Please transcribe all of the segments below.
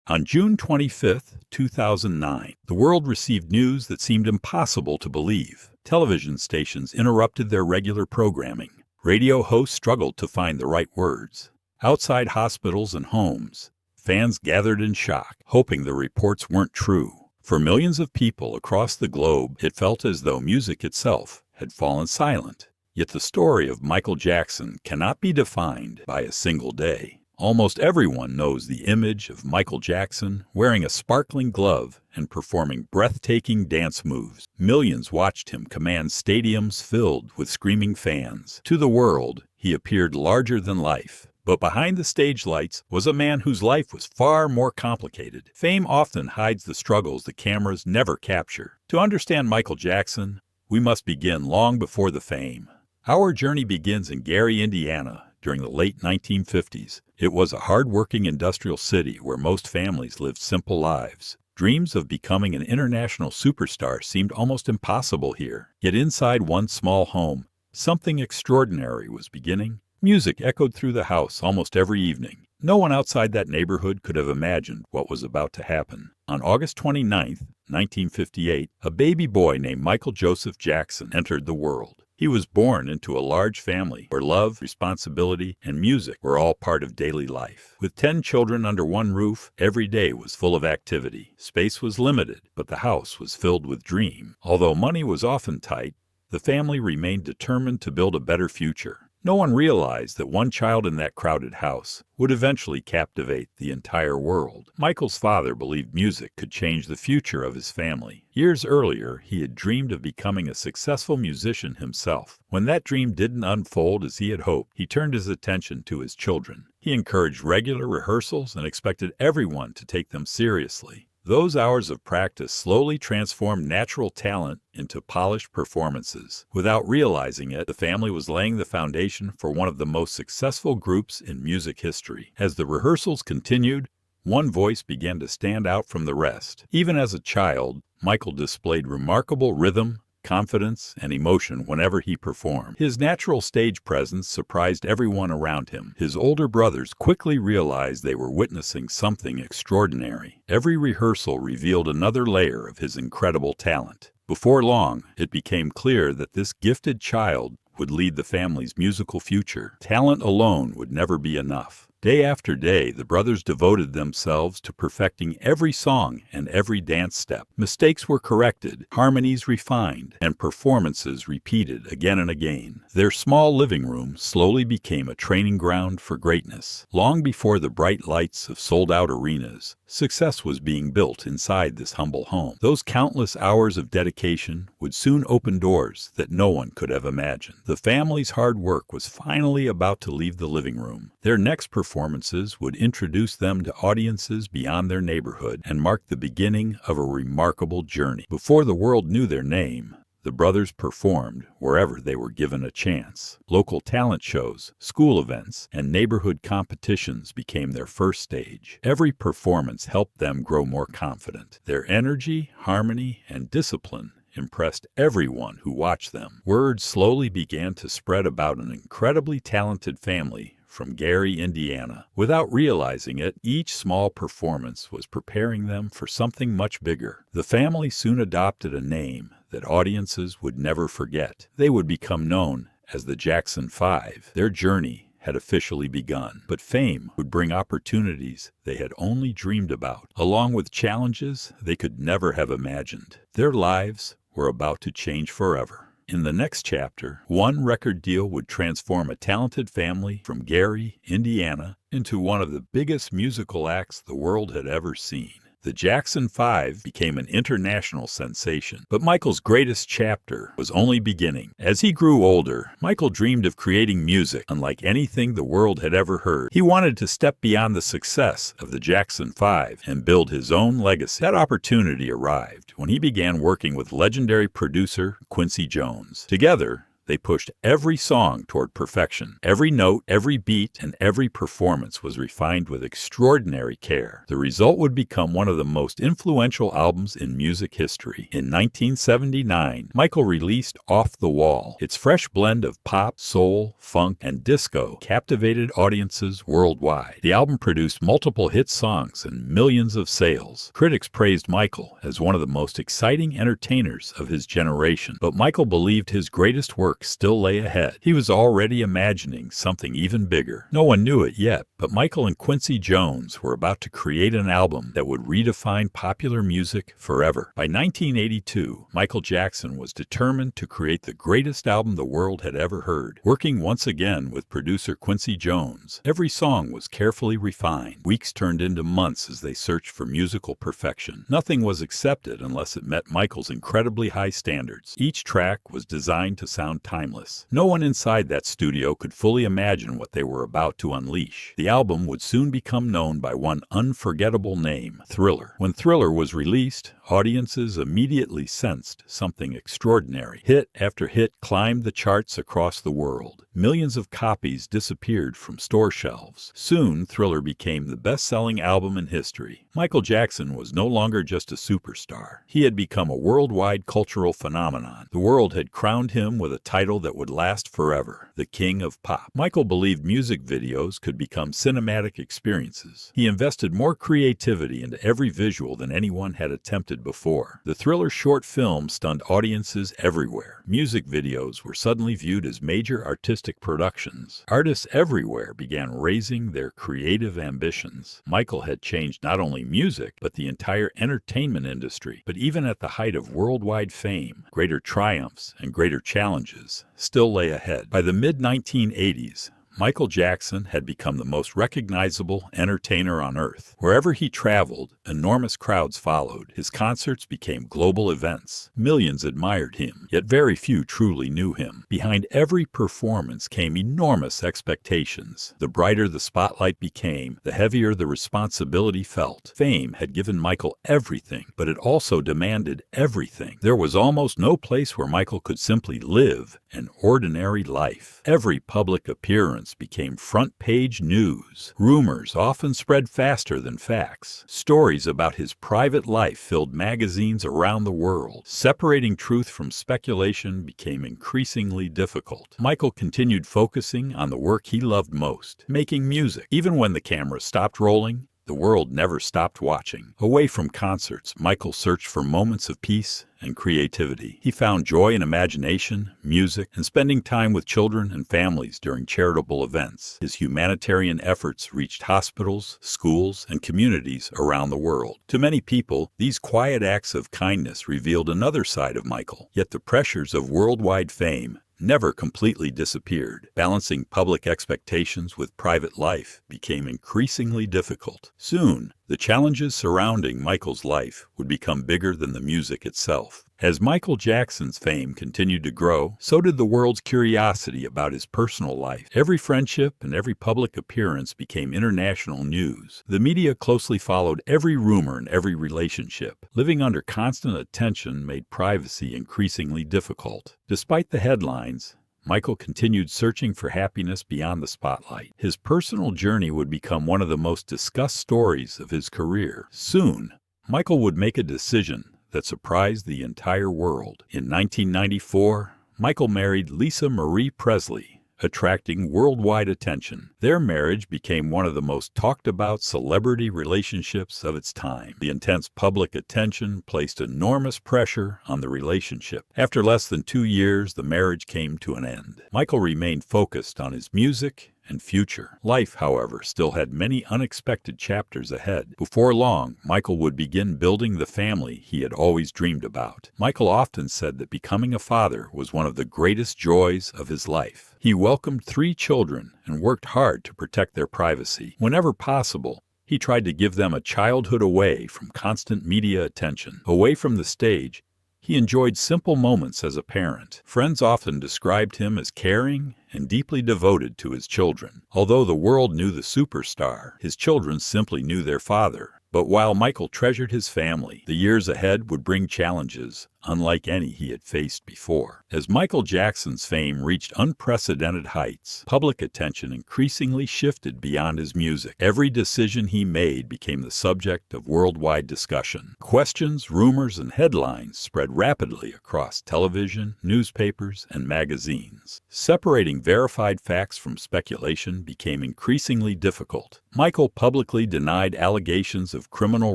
On June 25, 2009, the world received news that seemed impossible to believe. Television stations interrupted their regular programming. Radio hosts struggled to find the right words. Outside hospitals and homes, fans gathered in shock, hoping the reports weren't true. For millions of people across the globe, it felt as though music itself had fallen silent. Yet the story of Michael Jackson cannot be defined by a single day. Almost everyone knows the image of Michael Jackson wearing a sparkling glove and performing breathtaking dance moves. Millions watched him command stadiums filled with screaming fans. To the world, he appeared larger than life. But behind the stage lights was a man whose life was far more complicated. Fame often hides the struggles the cameras never capture. To understand Michael Jackson, we must begin long before the fame. Our journey begins in Gary, Indiana, during the late 1950s. It was a hard-working industrial city where most families lived simple lives. Dreams of becoming an international superstar seemed almost impossible here. Yet inside one small home, something extraordinary was beginning. Music echoed through the house almost every evening. No one outside that neighborhood could have imagined what was about to happen. On August 29, 1958, a baby boy named Michael Joseph Jackson entered the world. He was born into a large family where love, responsibility, and music were all part of daily life. With 10 children under one roof, every day was full of activity. Space was limited, but the house was filled with dream. Although money was often tight, the family remained determined to build a better future. No one realized that one child in that crowded house would eventually captivate the entire world. Michael's father believed music could change the future of his family. Years earlier, he had dreamed of becoming a successful musician himself. When that dream didn't unfold as he had hoped, he turned his attention to his children. He encouraged regular rehearsals and expected everyone to take them seriously. Those hours of practice slowly transformed natural talent into polished performances. Without realizing it, the family was laying the foundation for one of the most successful groups in music history. As the rehearsals continued, one voice began to stand out from the rest. Even as a child, Michael displayed remarkable rhythm, confidence, and emotion whenever he performed. His natural stage presence surprised everyone around him. His older brothers quickly realized they were witnessing something extraordinary. Every rehearsal revealed another layer of his incredible talent. Before long, it became clear that this gifted child would lead the family's musical future. Talent alone would never be enough. Day after day, the brothers devoted themselves to perfecting every song and every dance step. Mistakes were corrected, harmonies refined, and performances repeated again and again. Their small living room slowly became a training ground for greatness. Long before the bright lights of sold-out arenas, success was being built inside this humble home. Those countless hours of dedication would soon open doors that no one could have imagined. The family's hard work was finally about to leave the living room. Their next performances would introduce them to audiences beyond their neighborhood and mark the beginning of a remarkable journey. Before the world knew their name, the brothers performed wherever they were given a chance. Local talent shows, school events, and neighborhood competitions became their first stage. Every performance helped them grow more confident. Their energy, harmony, and discipline impressed everyone who watched them. Word slowly began to spread about an incredibly talented family from Gary, Indiana. Without realizing it, each small performance was preparing them for something much bigger. The family soon adopted a name that audiences would never forget. They would become known as the Jackson 5. Their journey had officially begun, but fame would bring opportunities they had only dreamed about, along with challenges they could never have imagined. Their lives were about to change forever. In the next chapter, one record deal would transform a talented family from Gary, Indiana, into one of the biggest musical acts the world had ever seen. The Jackson 5 became an international sensation, but Michael's greatest chapter was only beginning. As he grew older, Michael dreamed of creating music unlike anything the world had ever heard. He wanted to step beyond the success of the Jackson 5 and build his own legacy. That opportunity arrived when he began working with legendary producer Quincy Jones. Together, They pushed every song toward perfection. Every note, every beat, and every performance was refined with extraordinary care. The result would become one of the most influential albums in music history. In 1979, Michael released Off the Wall. Its fresh blend of pop, soul, funk, and disco captivated audiences worldwide. The album produced multiple hit songs and millions of sales. Critics praised Michael as one of the most exciting entertainers of his generation, but Michael believed his greatest work still lay ahead. He was already imagining something even bigger. No one knew it yet, but Michael and Quincy Jones were about to create an album that would redefine popular music forever. By 1982, Michael Jackson was determined to create the greatest album the world had ever heard. Working once again with producer Quincy Jones, every song was carefully refined. Weeks turned into months as they searched for musical perfection. Nothing was accepted unless it met Michael's incredibly high standards. Each track was designed to sound timeless. No one inside that studio could fully imagine what they were about to unleash. The album would soon become known by one unforgettable name, Thriller. When Thriller was released, audiences immediately sensed something extraordinary. Hit after hit climbed the charts across the world. Millions of copies disappeared from store shelves. Soon, Thriller became the best-selling album in history. Michael Jackson was no longer just a superstar. He had become a worldwide cultural phenomenon. The world had crowned him with a title that would last forever, the King of Pop. Michael believed music videos could become cinematic experiences. He invested more creativity into every visual than anyone had attempted before. The Thriller short film stunned audiences everywhere. Music videos were suddenly viewed as major artistic productions. Artists everywhere began raising their creative ambitions. Michael had changed not only music, but the entire entertainment industry. But even at the height of worldwide fame, greater triumphs and greater challenges still lay ahead. By the mid-1980s, Michael Jackson had become the most recognizable entertainer on earth. Wherever he traveled, enormous crowds followed. His concerts became global events. Millions admired him, yet very few truly knew him. Behind every performance came enormous expectations. The brighter the spotlight became, the heavier the responsibility felt. Fame had given Michael everything, but it also demanded everything. There was almost no place where Michael could simply live an ordinary life. Every public appearance became front-page news. Rumors often spread faster than facts. Stories about his private life filled magazines around the world. Separating truth from speculation became increasingly difficult. Michael continued focusing on the work he loved most, making music. Even when the camera stopped rolling, the world never stopped watching. Away from concerts, Michael searched for moments of peace and creativity. He found joy in imagination, music, and spending time with children and families during charitable events. His humanitarian efforts reached hospitals, schools, and communities around the world. To many people, these quiet acts of kindness revealed another side of Michael. Yet the pressures of worldwide fame never completely disappeared. Balancing public expectations with private life became increasingly difficult. Soon, the challenges surrounding Michael's life would become bigger than the music itself. As Michael Jackson's fame continued to grow, so did the world's curiosity about his personal life. Every friendship and every public appearance became international news. The media closely followed every rumor and every relationship. Living under constant attention made privacy increasingly difficult. Despite the headlines, Michael continued searching for happiness beyond the spotlight. His personal journey would become one of the most discussed stories of his career. Soon, Michael would make a decision that surprised the entire world. In 1994, Michael married Lisa Marie Presley, attracting worldwide attention. Their marriage became one of the most talked about celebrity relationships of its time. The intense public attention placed enormous pressure on the relationship. After less than 2 years, the marriage came to an end. Michael remained focused on his music and future. Life, however, still had many unexpected chapters ahead. Before long, Michael would begin building the family he had always dreamed about. Michael often said that becoming a father was one of the greatest joys of his life. He welcomed 3 children and worked hard to protect their privacy. Whenever possible, he tried to give them a childhood away from constant media attention. Away from the stage, he enjoyed simple moments as a parent. Friends often described him as caring and deeply devoted to his children. Although the world knew the superstar, his children simply knew their father. But while Michael treasured his family, the years ahead would bring challenges unlike any he had faced before. As Michael Jackson's fame reached unprecedented heights, public attention increasingly shifted beyond his music. Every decision he made became the subject of worldwide discussion. Questions, rumors, and headlines spread rapidly across television, newspapers, and magazines. Separating verified facts from speculation became increasingly difficult. Michael publicly denied allegations of criminal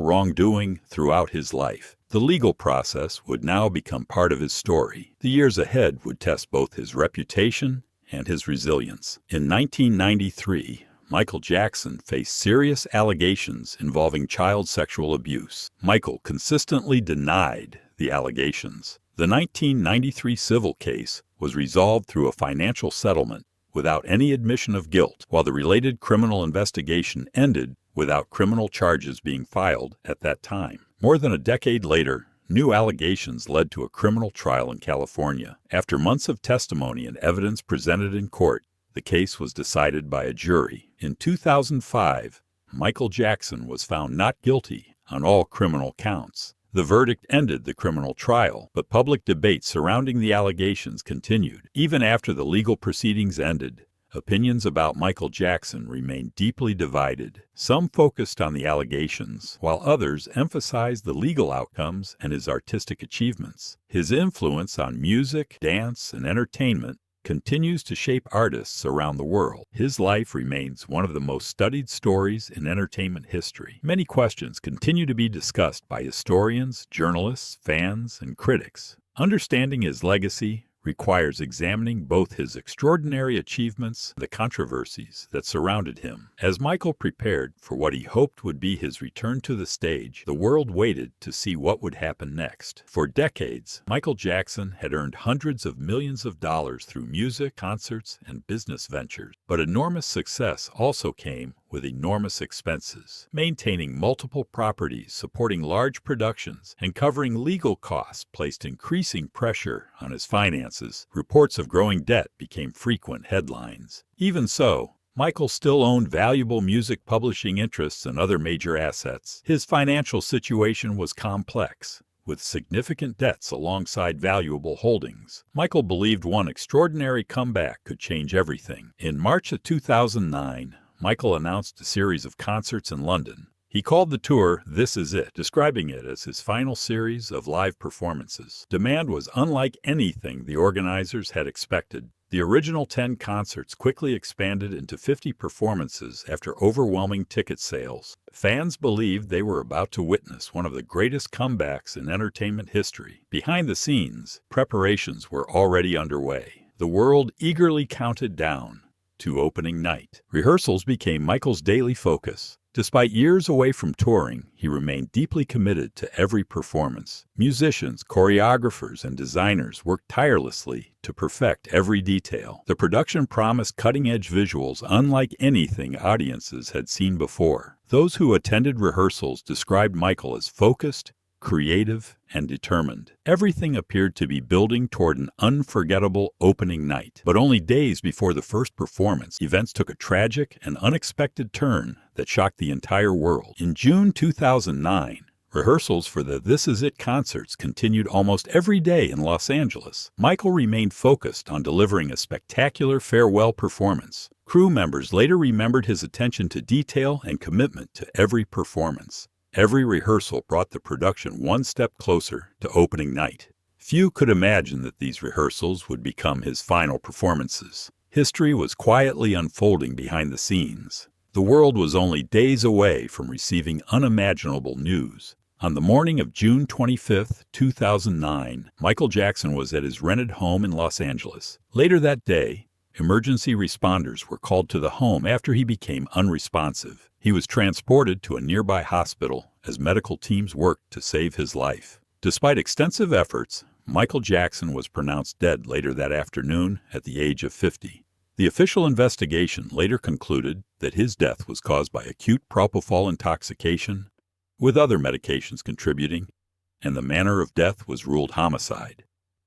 wrongdoing throughout his life. The legal process would now become part of his story. The years ahead would test both his reputation and his resilience. In 1993, Michael Jackson faced serious allegations involving child sexual abuse. Michael consistently denied the allegations. The 1993 civil case was resolved through a financial settlement without any admission of guilt, while the related criminal investigation ended without criminal charges being filed at that time. More than a decade later, new allegations led to a criminal trial in California. After months of testimony and evidence presented in court, the case was decided by a jury. In 2005, Michael Jackson was found not guilty on all criminal counts. The verdict ended the criminal trial, but public debate surrounding the allegations continued. Even after the legal proceedings ended, opinions about Michael Jackson remained deeply divided. Some focused on the allegations, while others emphasized the legal outcomes and his artistic achievements. His influence on music, dance, and entertainment continues to shape artists around the world. His life remains one of the most studied stories in entertainment history. Many questions continue to be discussed by historians, journalists, fans, and critics. Understanding his legacy requires examining both his extraordinary achievements and the controversies that surrounded him. As Michael prepared for what he hoped would be his return to the stage, the world waited to see what would happen next. For decades, Michael Jackson had earned hundreds of millions of dollars through music, concerts, and business ventures. But enormous success also came with enormous expenses. Maintaining multiple properties, supporting large productions, and covering legal costs placed increasing pressure on his finances. Reports of growing debt became frequent headlines. Even so, Michael still owned valuable music publishing interests and other major assets. His financial situation was complex, with significant debts alongside valuable holdings. Michael believed one extraordinary comeback could change everything. In March of 2009, Michael announced a series of concerts in London. He called the tour "This Is It," describing it as his final series of live performances. Demand was unlike anything the organizers had expected. The original 10 concerts quickly expanded into 50 performances after overwhelming ticket sales. Fans believed they were about to witness one of the greatest comebacks in entertainment history. Behind the scenes, preparations were already underway. The world eagerly counted down to opening night. Rehearsals became Michael's daily focus. Despite years away from touring, he remained deeply committed to every performance. Musicians, choreographers, and designers worked tirelessly to perfect every detail. The production promised cutting-edge visuals unlike anything audiences had seen before. Those who attended rehearsals described Michael as focused, creative, and determined. Everything appeared to be building toward an unforgettable opening night. But only days before the first performance, events took a tragic and unexpected turn that shocked the entire world. In June 2009, rehearsals for the This Is It concerts continued almost every day in Los Angeles. Michael remained focused on delivering a spectacular farewell performance. Crew members later remembered his attention to detail and commitment to every performance. Every rehearsal brought the production one step closer to opening night. Few could imagine that these rehearsals would become his final performances. History was quietly unfolding behind the scenes. The world was only days away from receiving unimaginable news. On the morning of June 25, 2009, Michael Jackson was at his rented home in Los Angeles. Later that day, emergency responders were called to the home after he became unresponsive. He was transported to a nearby hospital as medical teams worked to save his life. Despite extensive efforts, Michael Jackson was pronounced dead later that afternoon at the age of 50. The official investigation later concluded that his death was caused by acute propofol intoxication, with other medications contributing, and the manner of death was ruled homicide.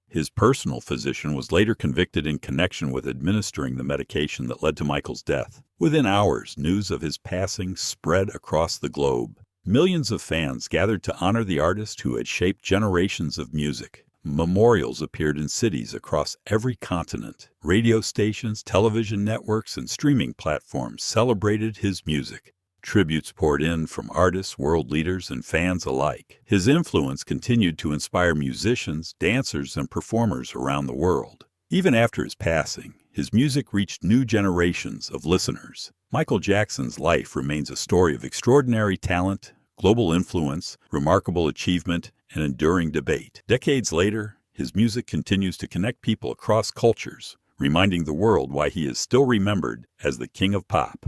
His personal physician was later convicted in connection with administering the medication that led to Michael's death. Within hours, news of his passing spread across the globe. Millions of fans gathered to honor the artist who had shaped generations of music. Memorials appeared in cities across every continent. Radio stations, television networks, and streaming platforms celebrated his music. Tributes poured in from artists, world leaders, and fans alike. His influence continued to inspire musicians, dancers, and performers around the world. Even after his passing, his music reached new generations of listeners. Michael Jackson's life remains a story of extraordinary talent, global influence, remarkable achievement, and enduring debate. Decades later, his music continues to connect people across cultures, reminding the world why he is still remembered as the King of Pop.